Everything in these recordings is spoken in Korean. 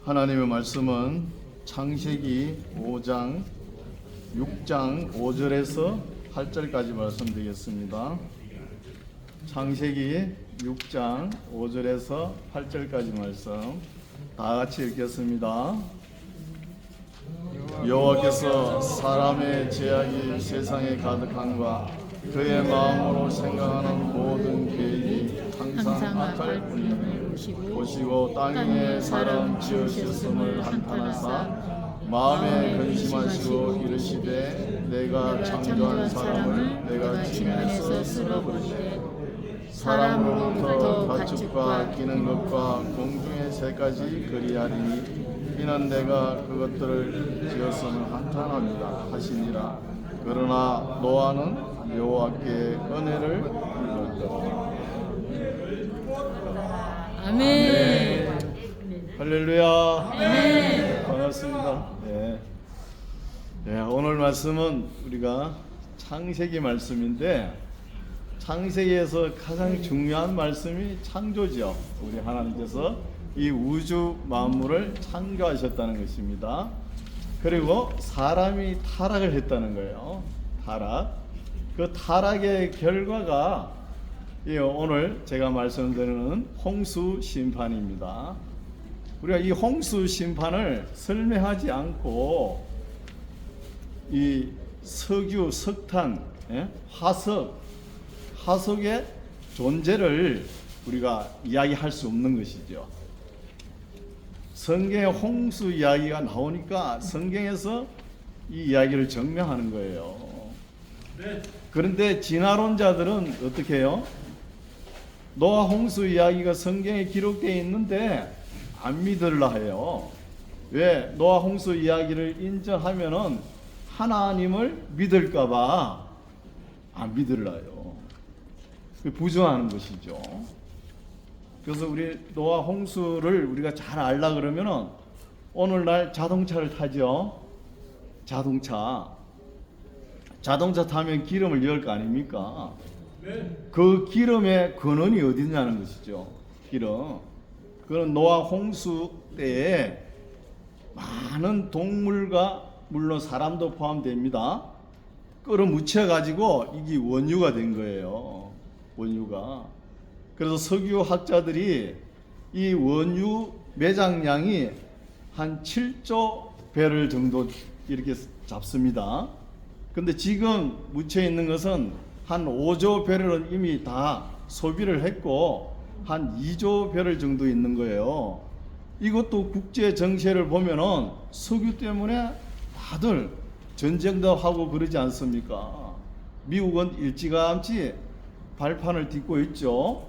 하나님의 말씀은 창세기 5장 6장 5절에서 8절까지 말씀드리겠습니다. 창세기 6장 5절에서 8절까지 말씀 다 같이 읽겠습니다. 여호와께서 사람의 죄악이 세상에 가득함과 그의 마음으로 생각하는 모든 계획이 항상 악할 뿐임을 보시고 땅에 사람 지으셨음을 한탄하사 마음에 근심하시고 이르시되 내가 창조한 사람을 내가 지면에서 쓸어버리되 사람으로부터 가축과 기는 것과 공중의 새까지 그리하리니 이는 내가 그것들을 지었음을 한탄합니다 하시니라. 그러나 노아는 여호와께 은혜를 입었더라. 아멘. 할렐루야. 아멘. 반갑습니다. 오늘 말씀은 우리가 창세기 말씀인데 창세기에서 가장 중요한 말씀이 창조죠. 우리 하나님께서 이 우주 만물을 창조하셨다는 것입니다. 그리고 사람이 타락을 했다는 거예요. 타락. 그 타락의 결과가 오늘 제가 말씀드리는 홍수 심판입니다. 우리가 이 홍수 심판을 설명하지 않고 이 석유, 석탄, 화석의 존재를 우리가 이야기할 수 없는 것이죠. 성경에 홍수 이야기가 나오니까 성경에서 이 이야기를 증명하는 거예요. 그런데 진화론자들은 어떻게 해요? 노아 홍수 이야기가 성경에 기록되어 있는데 안 믿으려 해요. 왜? 노아 홍수 이야기를 인정하면은 하나님을 믿을까봐 안 믿으려 해요. 부정하는 것이죠. 그래서 우리 노아 홍수를 우리가 잘 알라 그러면은 오늘날 자동차를 타죠. 자동차 타면 기름을 넣을 거 아닙니까? 그 기름의 근원이 어디 있냐는 것이죠. 기름. 그건 노아 홍수 때에 많은 동물과 물론 사람도 포함됩니다. 끌어묻혀 가지고 이게 원유가 된 거예요. 원유가. 그래서 석유학자들이 이 원유 매장량이 한 7조 배럴 정도 이렇게 잡습니다. 근데 지금 묻혀 있는 것은 한 5조 배럴은 이미 다 소비를 했고 한 2조 배럴 정도 있는 거예요. 이것도 국제 정세를 보면은 석유 때문에 다들 전쟁도 하고 그러지 않습니까? 미국은 일찌감치 발판을 딛고 있죠.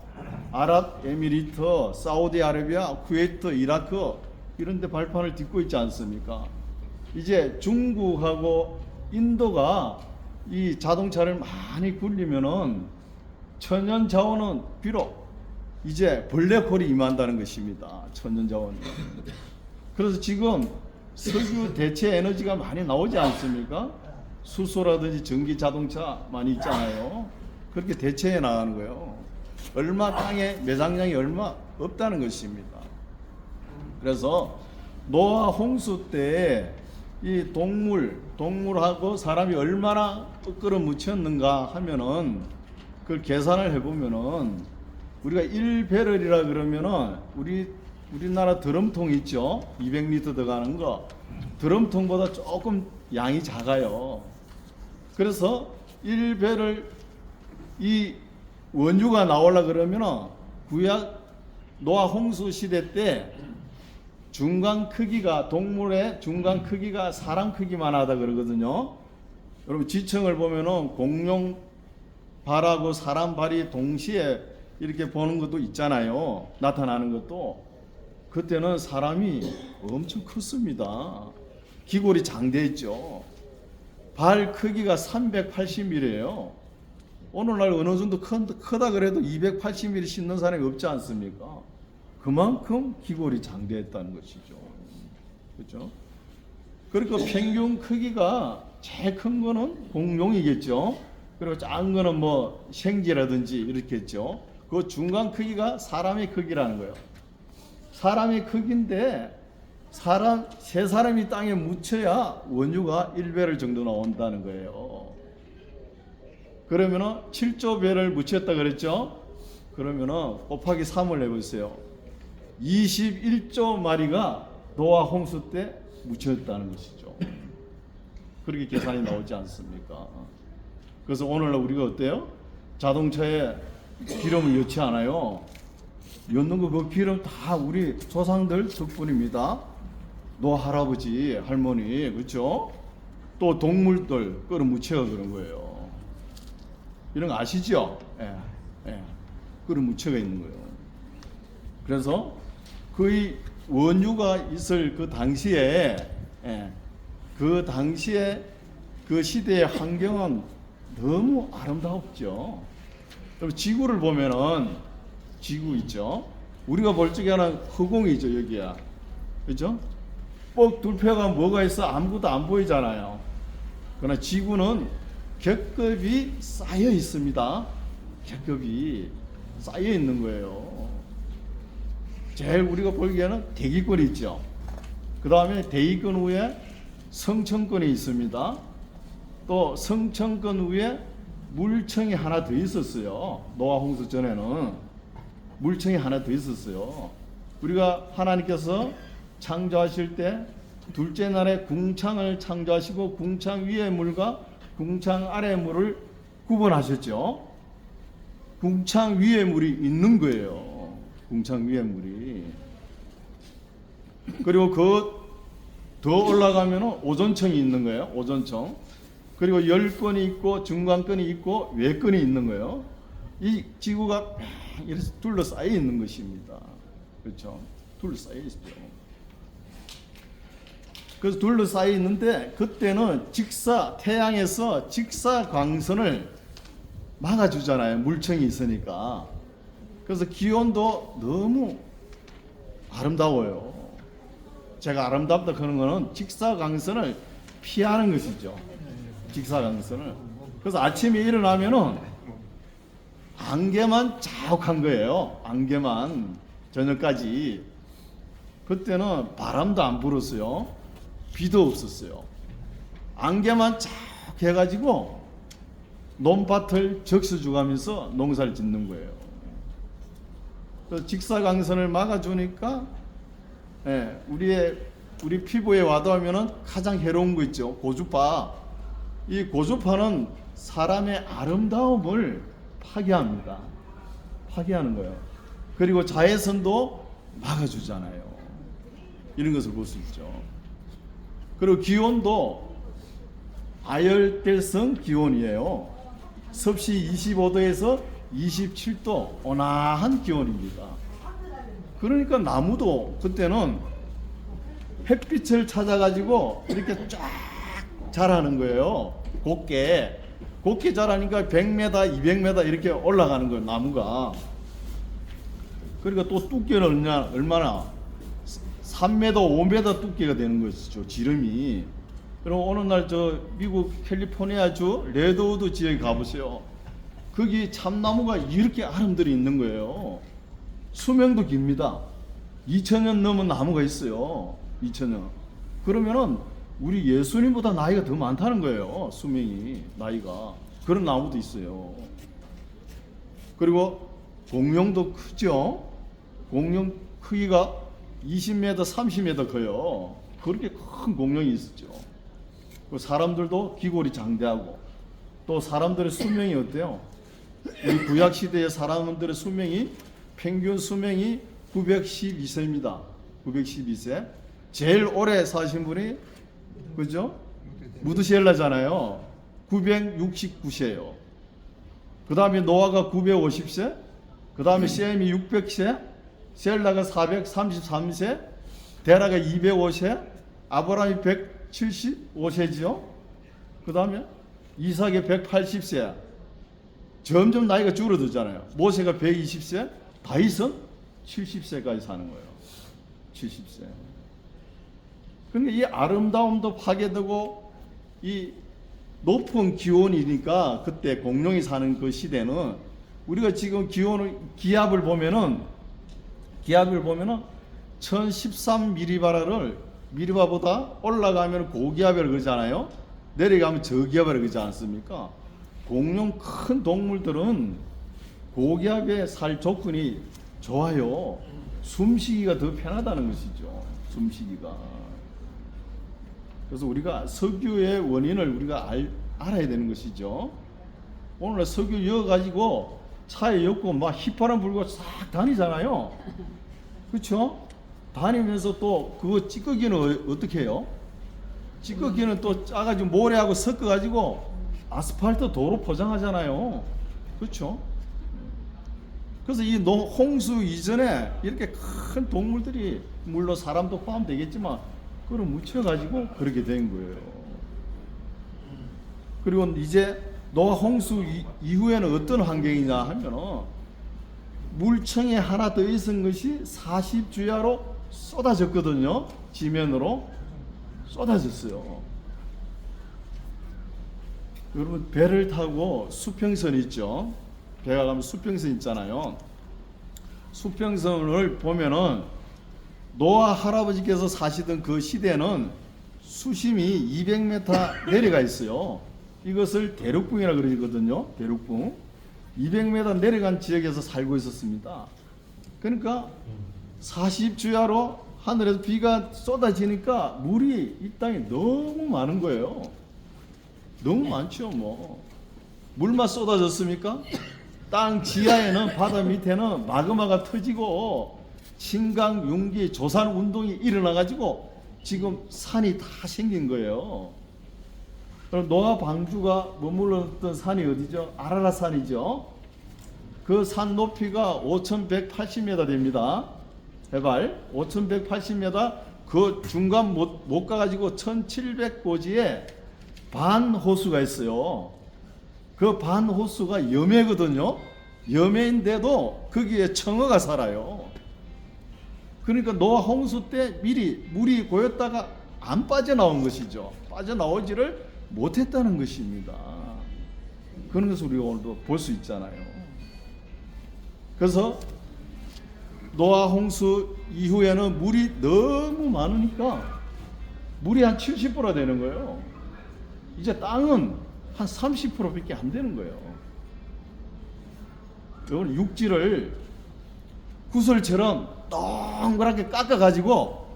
아랍에미리트, 사우디아라비아, 쿠웨이트, 이라크 이런 데 발판을 딛고 있지 않습니까? 이제 중국하고 인도가 이 자동차를 많이 굴리면은 천연 자원은 비록 이제 블랙홀이 임한다는 것입니다. 천연 자원이. 그래서 지금 석유 대체 에너지가 많이 나오지 않습니까? 수소라든지 전기 자동차 많이 있잖아요. 그렇게 대체해 나가는 거예요. 얼마 땅에 매장량이 얼마 없다는 것입니다. 그래서 노아 홍수 때 이 동물하고 사람이 얼마나 끌어묻혔는가 하면은 그걸 계산을 해보면은 우리가 1배럴이라 그러면은 우리나라 드럼통 있죠? 200리터 들어가는 거. 드럼통보다 조금 양이 작아요. 그래서 1배럴 이 원유가 나오려 그러면은 구약 노아 홍수 시대 때 중간 크기가 동물의 중간 크기가 사람 크기만 하다 그러거든요. 여러분 지층을 보면은 공룡 발하고 사람 발이 동시에 이렇게 보는 것도 있잖아요. 나타나는 것도. 그때는 사람이 엄청 컸습니다. 기골이 장대했죠. 발 크기가 380mm예요. 오늘날 어느 정도 크다 그래도 280mm 씻는 사람이 없지 않습니까? 그만큼 기골이 장대했다는 것이죠. 그렇죠? 그러니까 평균 크기가 제일 큰 거는 공룡이겠죠. 그리고 작은 거는 뭐 생쥐라든지 이렇겠죠. 그 중간 크기가 사람의 크기라는 거예요. 사람의 크기인데 세 사람이 땅에 묻혀야 원유가 1배럴 정도 나온다는 거예요. 그러면은 7조 배를 묻혔다 그랬죠? 그러면은 곱하기 3을 해보세요. 21조 마리가 노아 홍수 때 묻혔다는 것이죠. 그렇게 계산이 나오지 않습니까? 그래서 오늘날 우리가 어때요? 자동차에 기름을 넣지 않아요. 넣는 거 그 기름 다 우리 조상들 덕분입니다. 노아 할아버지, 할머니, 그렇죠? 또 동물들 끌어 묻혀가 그런 거예요. 이런 거 아시죠? 예. 끌어 묻혀가 있는 거예요. 그래서 거의 원유가 있을 그 당시에, 그 시대의 환경은 너무 아름다웠죠. 그럼 지구를 보면은 지구 있죠. 우리가 볼 적에는 허공이죠, 여기야. 그죠? 뻑 둘패가 뭐가 있어? 아무것도 안 보이잖아요. 그러나 지구는 겹겹이 쌓여 있습니다. 겹겹이 쌓여 있는 거예요. 제일 우리가 보기에는 대기권이 있죠. 그 다음에 대기권 위에 성층권이 있습니다. 또 성층권 위에 물층이 하나 더 있었어요. 노아 홍수 전에는 물층이 하나 더 있었어요. 우리가 하나님께서 창조하실 때 둘째 날에 궁창을 창조하시고 궁창 위의 물과 궁창 아래의 물을 구분하셨죠. 궁창 위에 물이 있는 거예요. 궁창 위에 물이. 그리고 그 더 올라가면 오존층이 있는 거예요. 오존층. 그리고 열권이 있고 중간권이 있고 외권이 있는 거예요. 이 지구가 이렇게 둘러싸여 있는 것입니다. 그렇죠? 둘러싸여 있죠. 그래서 둘러싸여 있는데 그때는 태양에서 직사 광선을 막아주잖아요. 물층이 있으니까. 그래서 기온도 너무 아름다워요. 제가 아름답다 그러는 거는 직사광선을 피하는 것이죠. 직사광선을. 그래서 아침에 일어나면은 안개만 자욱한 거예요. 안개만 저녁까지. 그때는 바람도 안 불었어요. 비도 없었어요. 안개만 자욱 해가지고 논밭을 적셔주가면서 농사를 짓는 거예요. 그래서 직사광선을 막아주니까 우리 피부에 와닿으면은 가장 해로운 거 있죠. 고주파. 이 고주파는 사람의 아름다움을 파괴합니다. 파괴하는 거예요. 그리고 자외선도 막아주잖아요. 이런 것을 볼 수 있죠. 그리고 기온도 아열대성 기온이에요. 섭씨 25도에서 27도 온화한 기온입니다. 그러니까 나무도 그때는 햇빛을 찾아가지고 이렇게 쫙 자라는 거예요. 곱게 자라니까 100m, 200m 이렇게 올라가는 거예요. 나무가. 그러니까 또 두께는 얼마나 3m, 5m 두께가 되는 것이죠. 지름이. 그럼 어느 날 저 미국 캘리포니아주 레드우드 지역에 가보세요. 거기 참나무가 이렇게 아름들이 있는 거예요. 수명도 깁니다. 2000년 넘은 나무가 있어요. 2000년. 그러면은 우리 예수님보다 나이가 더 많다는 거예요. 수명이, 나이가. 그런 나무도 있어요. 그리고 공룡도 크죠. 공룡 크기가 20m, 30m 커요. 그렇게 큰 공룡이 있었죠. 사람들도 기골이 장대하고, 또 사람들의 수명이 어때요? 이 구약 시대의 사람들의 수명이 평균 수명이 912세입니다. 912세. 제일 오래 사신 분이 그죠? 무드셀라잖아요. 969세예요. 그 다음에 노아가 950세, 그 다음에 셈이 600세, 셀라가 433세, 데라가 205세, 아브라함이 175세지요. 그 다음에 이삭이 180세. 점점 나이가 줄어들잖아요. 모세가 120세, 다윗은 70세까지 사는 거예요. 70세. 그러니까 이 아름다움도 파괴되고 이 높은 기온이니까 그때 공룡이 사는 그 시대는 우리가 지금 기압을 보면은 1013미리바라를 미리바보다 올라가면 고기압이라고 그러잖아요. 내려가면 저기압이라고 그러지 않습니까? 공룡 큰 동물들은 고기압에 살 조건이 좋아요. 숨쉬기가 더 편하다는 것이죠. 숨쉬기가. 그래서 우리가 석유의 원인을 우리가 알아야 되는 것이죠. 오늘 석유 여가지고 차에 엮고 막 휘파람 불고 싹 다니잖아요. 그렇죠? 다니면서 또 그거 찌꺼기는 어떻게 해요? 찌꺼기는 또 짜가지고 모래하고 섞어가지고 아스팔트 도로 포장하잖아요. 그렇죠? 그래서 이 홍수 이전에 이렇게 큰 동물들이 물론 사람도 포함되겠지만 그걸 묻혀가지고 그렇게 된 거예요. 그리고 이제 노아 홍수 이후에는 어떤 환경이냐 하면은 물청이 하나 더 있은 것이 40주야로 쏟아졌거든요. 지면으로 쏟아졌어요. 여러분 배를 타고 수평선 있죠. 배가 가면 수평선 있잖아요. 수평선을 보면은 노아 할아버지께서 사시던 그 시대는 수심이 200m 내려가 있어요. 이것을 대륙붕이라고 그러거든요. 대륙붕. 200m 내려간 지역에서 살고 있었습니다. 그러니까 40주야로 하늘에서 비가 쏟아지니까 물이 이 땅에 너무 많은 거예요. 너무 많죠. 뭐 물만 쏟아졌습니까? 땅 지하에는 바다 밑에는 마그마가 터지고 신강, 융기, 조산 운동이 일어나 가지고 지금 산이 다 생긴 거예요. 그럼 노아 방주가 머물렀던 산이 어디죠? 아라랏산이죠. 그 산 높이가 5,180m 됩니다. 해발 5,180m. 그 중간 못 가가지고 1,700고지에 반호수가 있어요. 그 반호수가 염해거든요. 염해인데도 거기에 청어가 살아요. 그러니까 노아 홍수 때 미리 물이 고였다가 안 빠져나온 것이죠. 빠져나오지를 못했다는 것입니다. 그런 것을 우리가 오늘도 볼 수 있잖아요. 그래서 노아 홍수 이후에는 물이 너무 많으니까 물이 한 70% 되는 거예요. 이제 땅은 한 30%밖에 안 되는 거예요. 여러분 육지를 구슬처럼 동그랗게 깎아가지고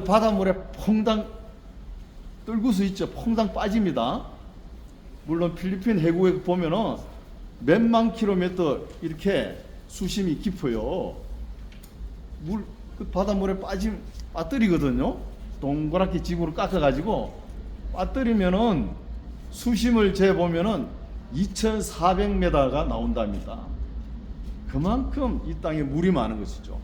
바닷물에 퐁당 뜰고 수 있죠. 퐁당 빠집니다. 물론 필리핀 해구에 보면은 몇만 킬로미터 이렇게 수심이 깊어요. 그 바닷물에 빠뜨리거든요. 동그랗게 집으로 깎아가지고 빠뜨리면은 수심을 재보면은 2,400m가 나온답니다. 그만큼 이 땅에 물이 많은 것이죠.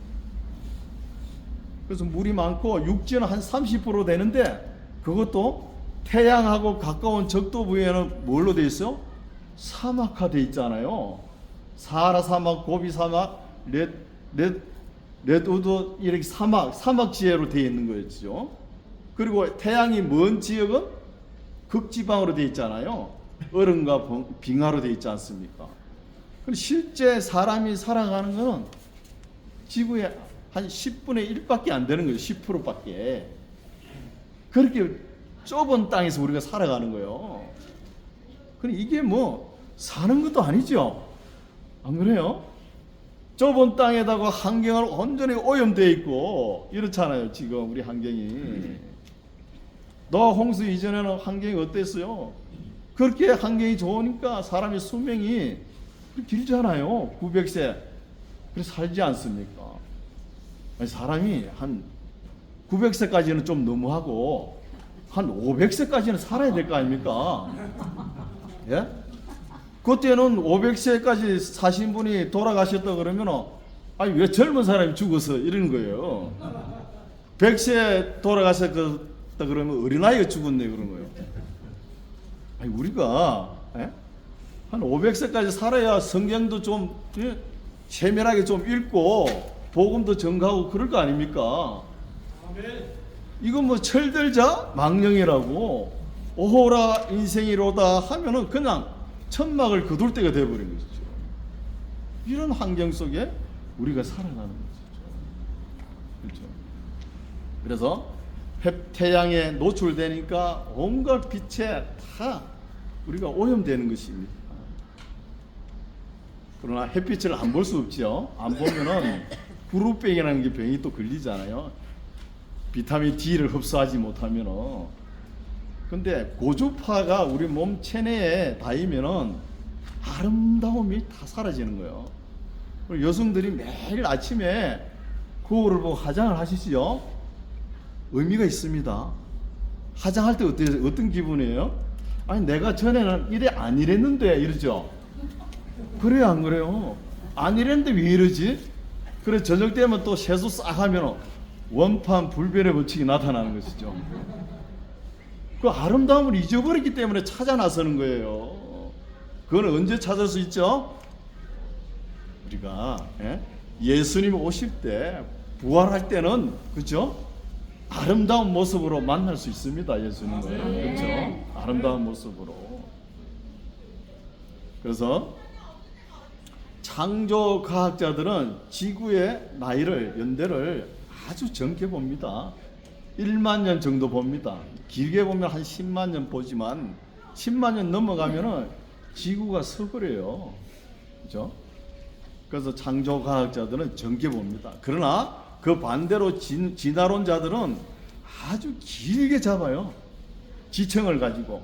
그래서 물이 많고 육지는 한 30% 되는데 그것도 태양하고 가까운 적도 부위에는 뭘로 되어 있어요? 사막화되어 있잖아요. 사하라 사막, 고비 사막, 레드우드 이렇게 사막 지혜로 되어 있는 거였죠. 그리고 태양이 먼 지역은 극지방으로 되어 있잖아요. 얼음과 빙하로 되어 있지 않습니까? 실제 사람이 살아가는 것은 지구의 한 10분의 1밖에 안 되는 거예요. 10%밖에. 그렇게 좁은 땅에서 우리가 살아가는 거예요. 이게 뭐 사는 것도 아니죠. 안 그래요? 좁은 땅에다가 환경을 온전히 오염되어 있고 이렇잖아요. 지금 우리 환경이. 노아 홍수 이전에는 환경이 어땠어요? 그렇게 환경이 좋으니까 사람의 수명이 길잖아요. 900세. 그래서 살지 않습니까? 아니, 사람이 한 900세까지는 좀 너무하고 한 500세까지는 살아야 될 거 아닙니까? 예? 그때는 500세까지 사신 분이 돌아가셨다 그러면 아니 왜 젊은 사람이 죽어서 이러는 거예요. 100세 돌아가셨다 그러면 어린아이가 죽었네 그런 거예요. 아니 우리가 한 500세까지 살아야 성경도 좀 세밀하게 좀 읽고 복음도 전가하고 그럴 거 아닙니까? 이건 뭐 철들자 망령이라고 오호라 인생이로다 하면은 그냥 천막을 거둘 때가 되어버린 것이죠. 이런 환경 속에 우리가 살아가는 것이죠. 그래서 태양에 노출되니까 온갖 빛에 다 우리가 오염되는 것입니다. 그러나 햇빛을 안 볼 수 없지요. 안 보면은 구루병이라는 게 병이 또 걸리잖아요. 비타민 D를 흡수하지 못하면은. 근데 고주파가 우리 몸 체내에 닿으면은 아름다움이 다 사라지는 거예요. 그리고 여성들이 매일 아침에 거울을 보고 화장을 하시지요. 의미가 있습니다. 화장할 때 어떤 기분이에요? 아니 내가 전에는 이래 안 이랬는데 이러죠. 그래요 안 그래요? 안 이랬는데 왜 이러지? 그래 저녁 되면 또 세수 싹 하면 원판 불변의 법칙이 나타나는 것이죠. 그 아름다움을 잊어버렸기 때문에 찾아 나서는 거예요. 그건 언제 찾을 수 있죠? 우리가 예수님 오실 때 부활할 때는 그죠? 아름다운 모습으로 만날 수 있습니다. 예수님을. 그렇죠? 아름다운 모습으로. 그래서 창조 과학자들은 지구의 나이를 연대를 아주 적게 봅니다. 1만 년 정도 봅니다. 길게 보면 한 10만 년 보지만 10만 년 넘어가면은 지구가 서그래요. 그죠? 그래서 창조 과학자들은 적게 봅니다. 그러나 그 반대로 진화론자들은 아주 길게 잡아요. 지층을 가지고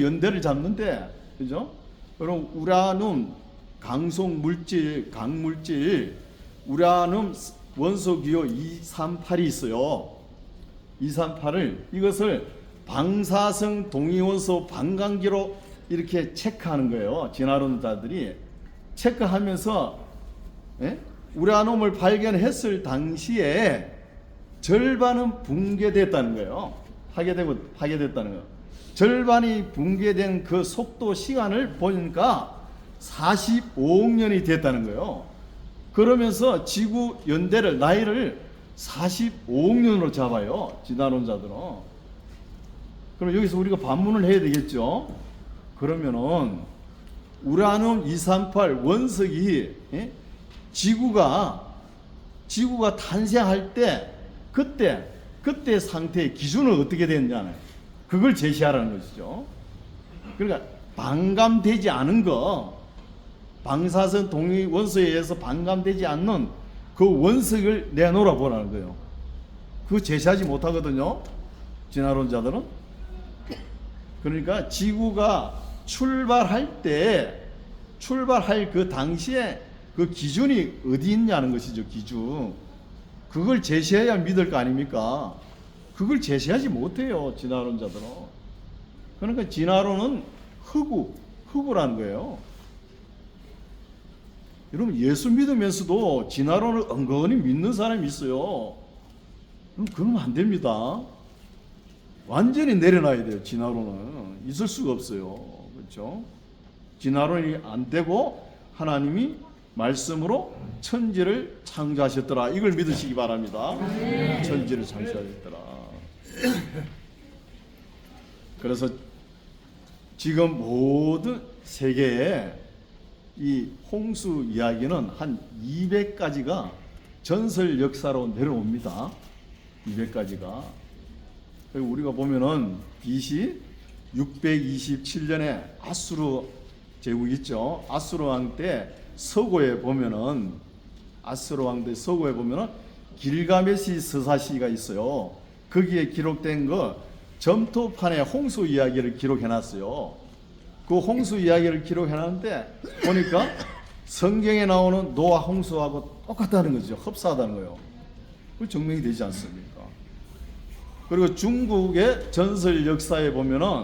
연대를 잡는데, 그죠? 그럼 우라늄, 강성 물질, 강물질, 우라늄 원소기호 238이 있어요. 238을 이것을 방사성 동위원소 반감기로 이렇게 체크하는 거예요. 진화론자들이 체크하면서 우라늄을 발견했을 당시에 절반은 붕괴됐다는 거예요. 파괴됐다는 거예요. 절반이 붕괴된 그 속도 시간을 보니까 45억 년이 됐다는 거예요. 그러면서 지구 연대를 나이를 45억 년으로 잡아요. 진화론자들은. 그럼 여기서 우리가 반문을 해야 되겠죠. 그러면은 우라늄 238 원석이 지구가 탄생할 때 그때 상태의 기준은 어떻게 됐냐는 그걸 제시하라는 것이죠. 그러니까 반감되지 않은 거, 방사선 동위 원소에 의해서 반감되지 않는 그 원석을 내놓으라 보라는 거예요. 그거 제시하지 못하거든요. 진화론자들은. 그러니까 지구가 출발할 그 당시에 그 기준이 어디 있냐는 것이죠. 기준. 그걸 제시해야 믿을 거 아닙니까? 그걸 제시하지 못해요. 진화론자들은. 그러니까 진화론은 허구라는 거예요. 여러분 예수 믿으면서도 진화론을 은근히 믿는 사람이 있어요. 그러면 안 됩니다. 완전히 내려놔야 돼요. 진화론은 있을 수가 없어요. 그렇죠? 진화론이 안 되고 하나님이 말씀으로 천지를 창조하셨더라. 이걸 믿으시기 바랍니다. 천지를 창조하셨더라. 그래서 지금 모든 세계에 이 홍수 이야기는 한 200가지가 전설 역사로 내려옵니다. 200가지가. 우리가 보면은 BC 627년에 아수르 제국 있죠. 아수르 왕 때 서고에 보면은 길가메시 서사시가 있어요. 거기에 기록된 거 점토판에 홍수 이야기를 기록해놨어요. 그 홍수 이야기를 기록해놨는데 보니까 성경에 나오는 노아 홍수하고 똑같다는 거죠. 흡사하다는 거예요. 그 증명이 되지 않습니까? 그리고 중국의 전설 역사에 보면은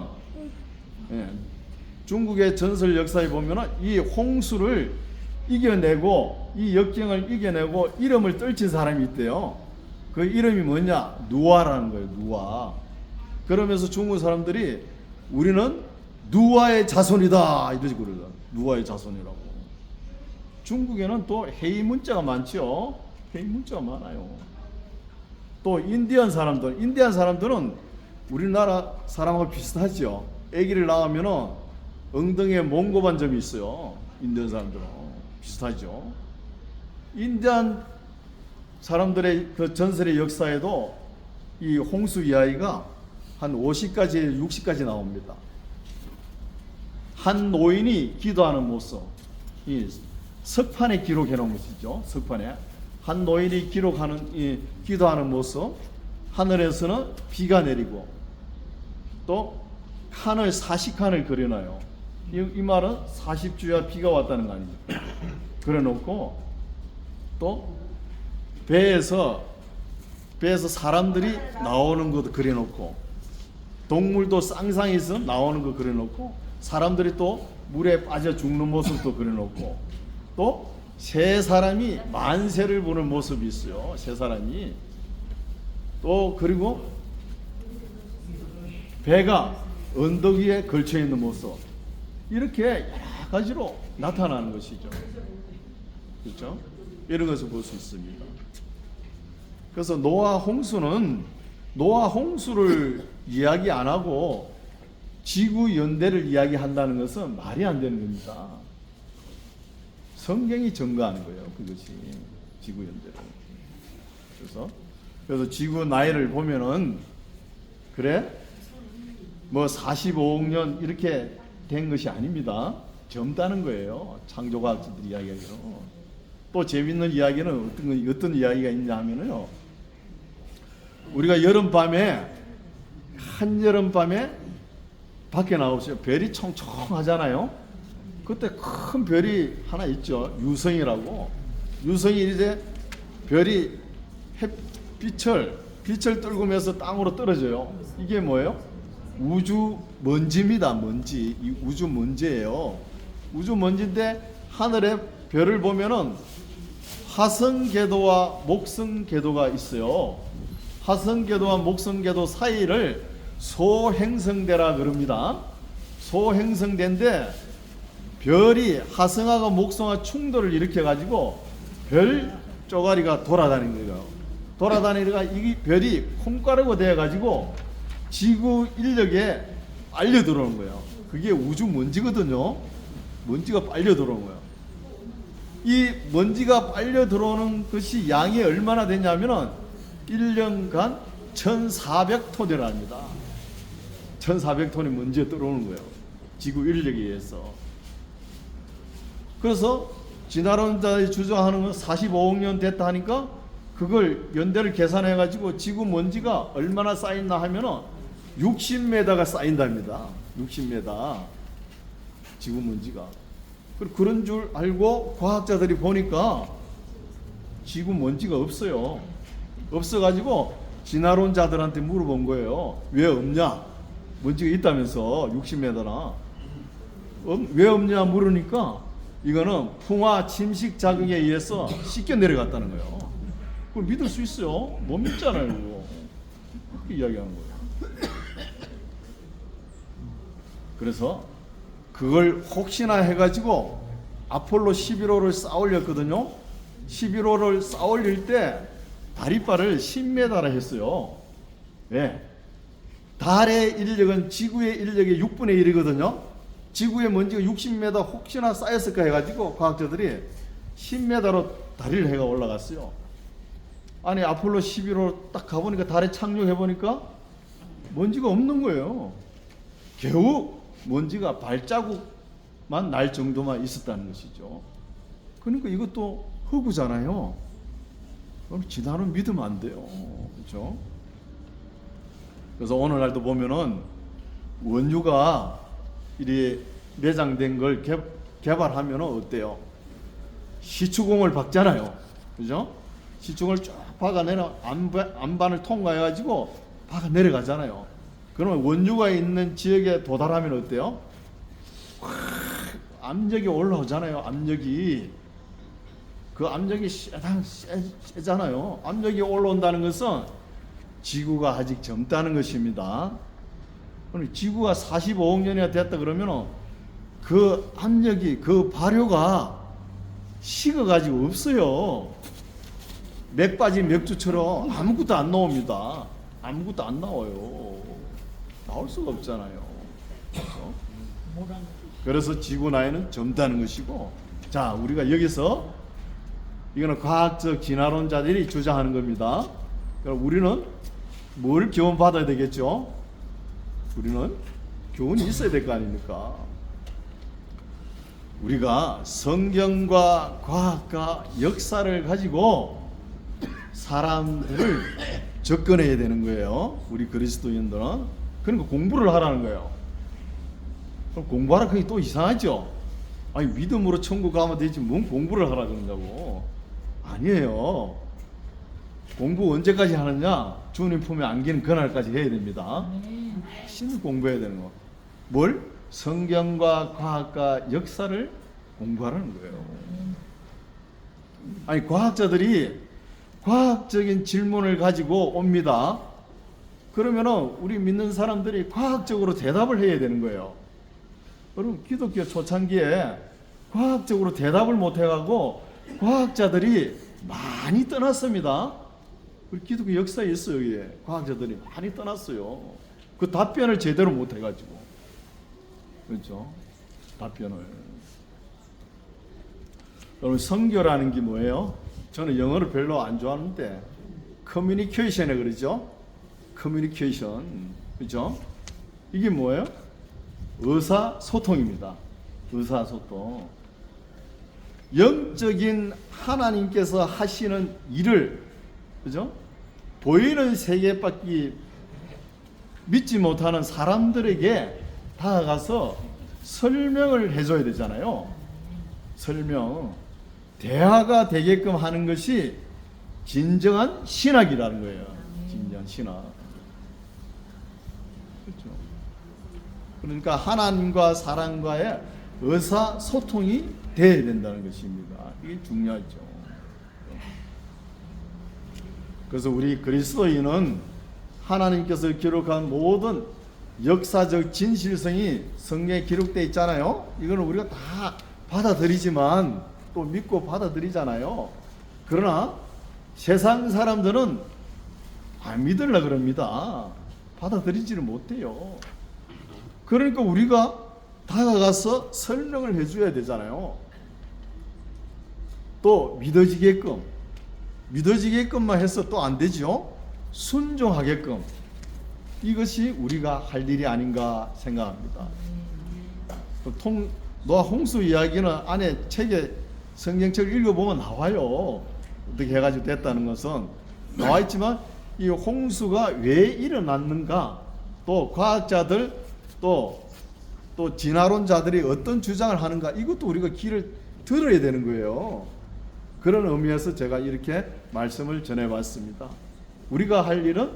이 홍수를 이겨내고 이 역경을 이겨내고 이름을 떨친 사람이 있대요. 그 이름이 뭐냐? 누아라는 거예요. 누아. 그러면서 중국 사람들이 우리는 누아의 자손이다 이러지 그러죠. 누아의 자손이라고. 중국에는 또 해이 문자가 많죠. 해이 문자가 많아요. 또 인디안 사람들은 우리나라 사람하고 비슷하죠. 아기를 낳으면은 엉덩이에 몽고반 점이 있어요. 인디안 사람들은 비슷하죠. 인디안 사람들의 그 전설의 역사에도 이 홍수 이야기가 한 50까지 60까지 나옵니다. 한 노인이 기도하는 모습, 이 석판에 기록해 놓은 것이죠. 석판에 한 노인이 기도하는 모습, 하늘에서는 비가 내리고 또 칸을 40칸을 그려놔요. 이 말은 40주야 비가 왔다는 거 아닙니까? 그려놓고 또 배에서 사람들이 나오는 것도 그려놓고 동물도 쌍쌍이서 나오는 거 그려놓고 사람들이 또 물에 빠져 죽는 모습도 그려놓고 또 세 사람이 만세를 보는 모습이 있어요. 세 사람이 또 그리고 배가 언덕 위에 걸쳐 있는 모습 이렇게 여러 가지로 나타나는 것이죠. 그렇죠? 이런 것을 볼 수 있습니다. 그래서 노아 홍수를 이야기 안 하고 지구 연대를 이야기한다는 것은 말이 안 되는 겁니다. 성경이 증거하는 거예요. 그것이 지구 연대를. 그래서 지구 나이를 보면은 그래 뭐 45억 년 이렇게 된 것이 아닙니다. 젊다는 거예요. 창조과학자들이 이야기하기로. 또 재밌는 이야기는 어떤 이야기가 있냐 하면요. 우리가 한여름밤에 밖에 나오세요. 별이 청청하잖아요. 그때 큰 별이 하나 있죠. 유성이라고. 유성이 이제 별이 빛을 떨구면서 땅으로 떨어져요. 이게 뭐예요? 우주 먼지입니다. 먼지. 이 우주 먼지예요. 우주 먼지인데 하늘에 별을 보면은 화성궤도와 목성궤도가 있어요. 화성궤도와 목성궤도 사이를 소행성대라 그럽니다. 소행성대인데 별이 화성하고 목성과 충돌을 일으켜 가지고 별 쪼가리가 돌아다니는 거예요. 돌아다니다가 이 별이 콩가루가 되어 가지고 지구 인력에 빨려 들어오는 거예요. 그게 우주 먼지거든요. 먼지가 빨려 들어오는 거예요. 이 먼지가 빨려 들어오는 것이 양이 얼마나 되냐면은 1년간 1,400톤이라 합니다. 1,400톤의 먼지가 들어오는 거예요. 지구 인력에 의해서. 그래서 진화론 자들이 주장하는 건 45억 년 됐다 하니까 그걸 연대를 계산해 가지고 지구 먼지가 얼마나 쌓였나 하면은 60m가 쌓인답니다. 60m 지구 먼지가. 그런 줄 알고 과학자들이 보니까 지구 먼지가 없어요. 없어가지고 진화론자들한테 물어본 거예요. 왜 없냐? 먼지가 있다면서 60m나. 왜 없냐 물으니까 이거는 풍화 침식 작용에 의해서 씻겨 내려갔다는 거예요. 그걸 믿을 수 있어요? 못 믿잖아요. 그렇게 이야기하는 거예요. 그래서 그걸 혹시나 해가지고 아폴로 11호를 쌓아올렸거든요. 11호를 쌓아올릴 때 다리빨을 10m라 했어요. 왜? 달의 인력은 지구의 인력의 6분의 1이거든요. 지구의 먼지가 60m 혹시나 쌓였을까 해가지고 과학자들이 10m로 다리를 해가 올라갔어요. 아니 아폴로 11호 딱 가보니까 달에 착륙해보니까 먼지가 없는 거예요. 겨우 먼지가 발자국만 날 정도만 있었다는 것이죠. 그러니까 이것도 허구잖아요. 그럼 진화론 믿으면 안 돼요. 그렇죠? 그래서 오늘날도 보면은 원유가 이리 내장된 걸 개발하면 어때요? 시추공을 박잖아요. 그죠? 시추공을 쭉 박아내려 안반을 통과해가지고 박아 내려가잖아요. 그러면 원유가 있는 지역에 도달하면 어때요? 압력이 올라오잖아요. 압력이. 그 압력이 세잖아요. 압력이 올라온다는 것은 지구가 아직 젊다는 것입니다. 그럼 지구가 45억 년이나 됐다 그러면 그 압력이, 그 발효가 식어가지고 없어요. 맥 빠진 맥주처럼 아무것도 안 나옵니다. 아무것도 안 나와요. 나올 수가 없잖아요. 그렇죠? 그래서 지구 나이는 젊다는 것이고, 자, 우리가 여기서 이거는 과학적 진화론자들이 주장하는 겁니다. 그럼 우리는 뭘 교훈 받아야 되겠죠? 우리는 교훈이 있어야 될 거 아닙니까? 우리가 성경과 과학과 역사를 가지고 사람들을 접근해야 되는 거예요. 우리 그리스도인들은. 그러니까 공부를 하라는 거예요. 그럼 공부하라 그게 또 이상하죠? 아니 믿음으로 천국 가면 되지 뭔 공부를 하라 그런다고. 아니에요. 공부 언제까지 하느냐? 주님 품에 안기는 그날까지 해야 됩니다. 열심히 공부해야 되는 거. 뭘? 성경과 과학과 역사를 공부하라는 거예요. 아니 과학자들이 과학적인 질문을 가지고 옵니다. 그러면은 우리 믿는 사람들이 과학적으로 대답을 해야 되는 거예요. 여러분 기독교 초창기에 과학적으로 대답을 못 해가고 과학자들이 많이 떠났습니다. 우리 기독교 역사에 있어요. 여기에 과학자들이 많이 떠났어요. 그 답변을 제대로 못 해가지고. 그렇죠? 답변을. 여러분 성교라는 게 뭐예요? 저는 영어를 별로 안 좋아하는데 커뮤니케이션에 그러죠? 커뮤니케이션. 그렇죠? 이게 뭐예요? 의사소통입니다. 의사소통. 영적인 하나님께서 하시는 일을, 그죠? 보이는 세계밖에 믿지 못하는 사람들에게 다가가서 설명을 해줘야 되잖아요. 설명. 대화가 되게끔 하는 것이 진정한 신학이라는 거예요. 진정한 신학. 그렇죠. 그러니까 하나님과 사람과의 의사소통이 돼야 된다는 것입니다. 이게 중요하죠. 그래서 우리 그리스도인은 하나님께서 기록한 모든 역사적 진실성이 성경에 기록되어 있잖아요. 이거는 우리가 다 받아들이지만 또 믿고 받아들이잖아요. 그러나 세상 사람들은 안 믿으려고 그럽니다. 받아들이지를 못해요. 그러니까 우리가 다가가서 설명을 해줘야 되잖아요. 또 믿어지게끔만 해서 또 안 되죠. 순종하게끔. 이것이 우리가 할 일이 아닌가 생각합니다. 노아 홍수 이야기는 안에 책에 성경책을 읽어보면 나와요. 어떻게 해가지고 됐다는 것은 나와 있지만 이 홍수가 왜 일어났는가, 또 과학자들 또 진화론자들이 어떤 주장을 하는가, 이것도 우리가 귀를 들어야 되는 거예요. 그런 의미에서 제가 이렇게 말씀을 전해봤습니다. 우리가 할 일은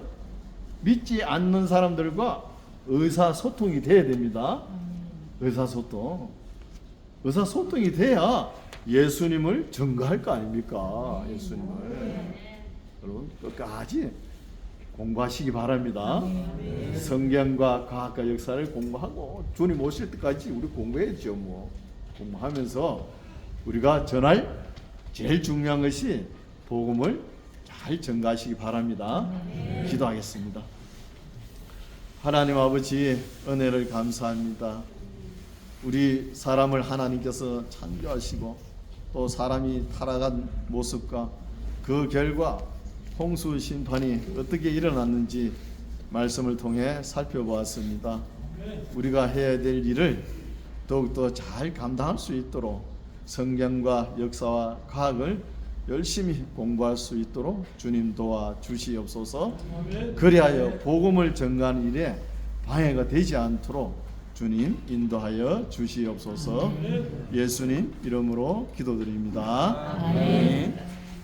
믿지 않는 사람들과 의사소통이 돼야 됩니다. 의사소통이 돼야 예수님을 증거할 거 아닙니까? 예수님을. 여러분 끝까지 공부하시기 바랍니다. 성경과 과학과 역사를 공부하고 주님 오실 때까지 우리 공부해야죠. 뭐 공부하면서 우리가 전할 제일 중요한 것이 복음을 잘 전가하시기 바랍니다. 기도하겠습니다. 하나님 아버지 은혜를 감사합니다. 우리 사람을 하나님께서 창조하시고 또 사람이 타락한 모습과 그 결과 홍수 심판이 어떻게 일어났는지 말씀을 통해 살펴보았습니다. 우리가 해야 될 일을 더욱더 잘 감당할 수 있도록 성경과 역사와 과학을 열심히 공부할 수 있도록 주님 도와주시옵소서. 그리하여 복음을 전가하는 일에 방해가 되지 않도록 주님 인도하여 주시옵소서. 예수님 이름으로 기도드립니다. 아멘.